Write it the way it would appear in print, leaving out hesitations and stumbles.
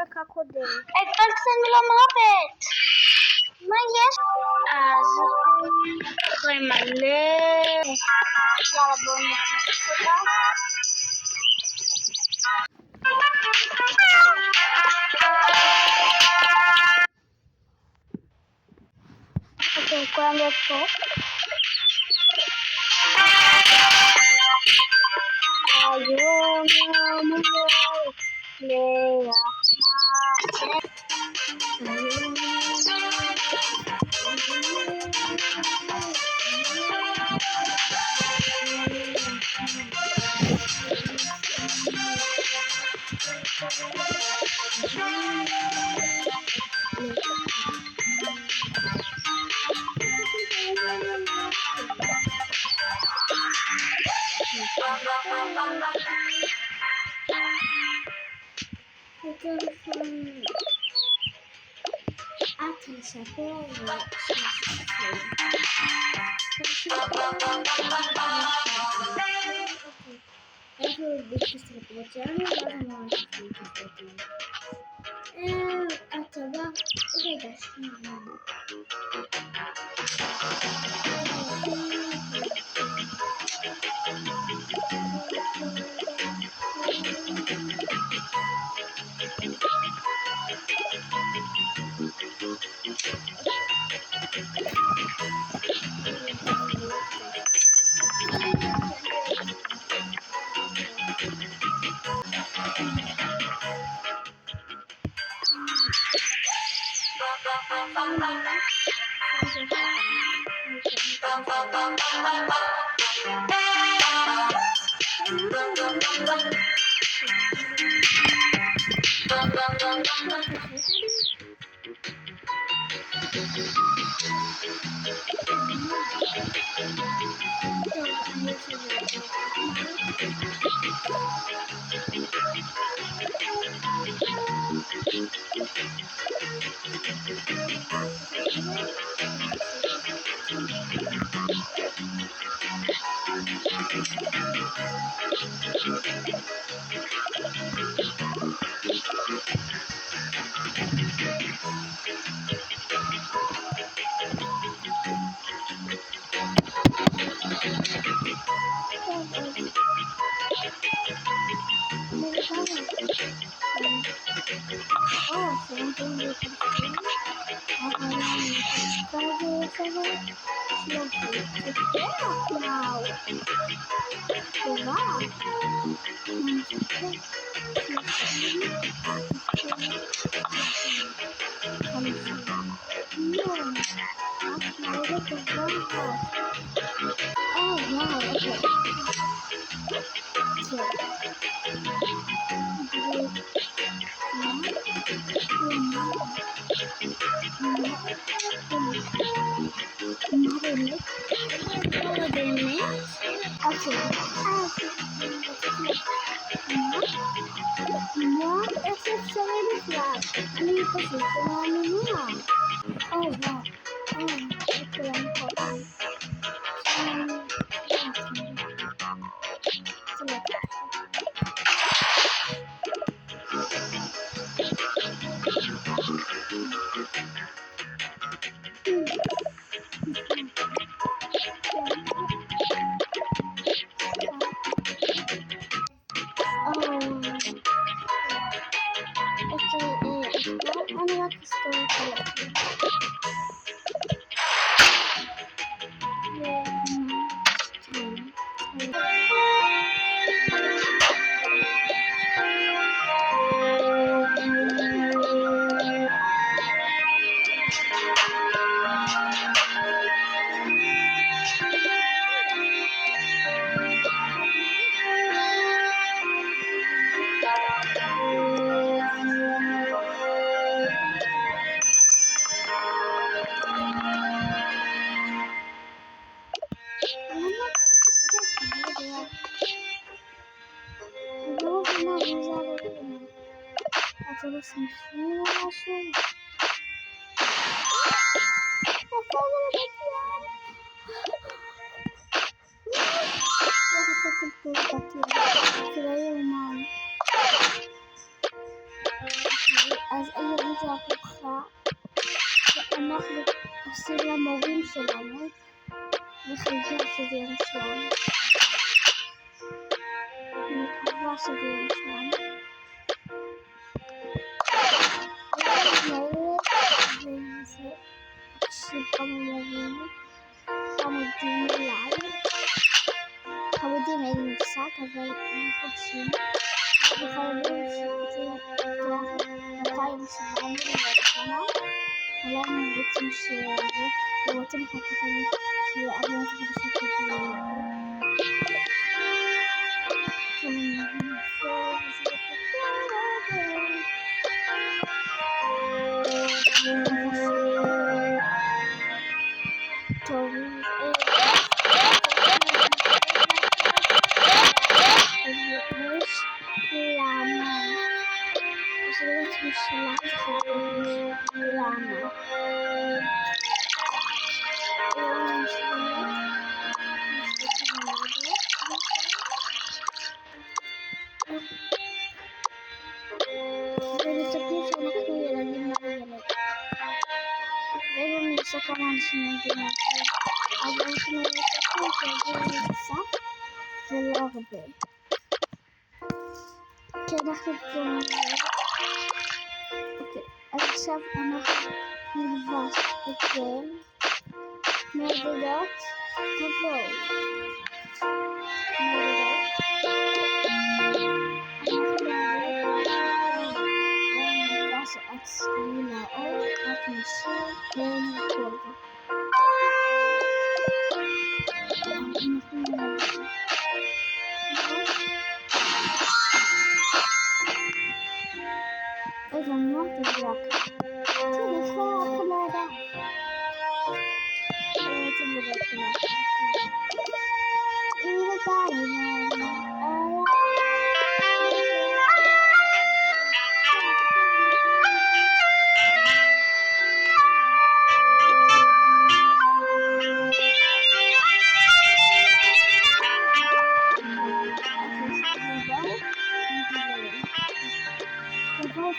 kako değil. Ekbertsen bila muhabbet. Mayes. Az. Koymalı. Yala bunu tutuda. Okay, cuando esto. ארוחה שאנחנו עושים למורים שלנו וחייבים שזה יהיה מושלם. אני מקווה שזה יהיה מושלם. וזה מקשיב כמה מורים חמודים אליי. חמודים אין לי מושג, אבל הם חושבים וחייבים שזה ייקח 270 לשנה. אולי הם רוצים הם רוצים לחכות לנו שיעבור את החדשות כדי טוב, יש למה זה לא משלם, זה חייב למה ומצפים שאנחנו ילדים לא ילד ואם נעשה כמה אנשים יודעים את זה אז אנחנו מצפים שיגיעו לסף ולא הרבה כי אנחנו פתאום אוקיי, אז עכשיו אנחנו נלבש את זה מעודדות תבואו עצמי לאור, רק נשאר ונקוד. איזה מאוד תזרק. תלפה חמודה. איזה מאוד תלפה. איזה תלפה. תבואו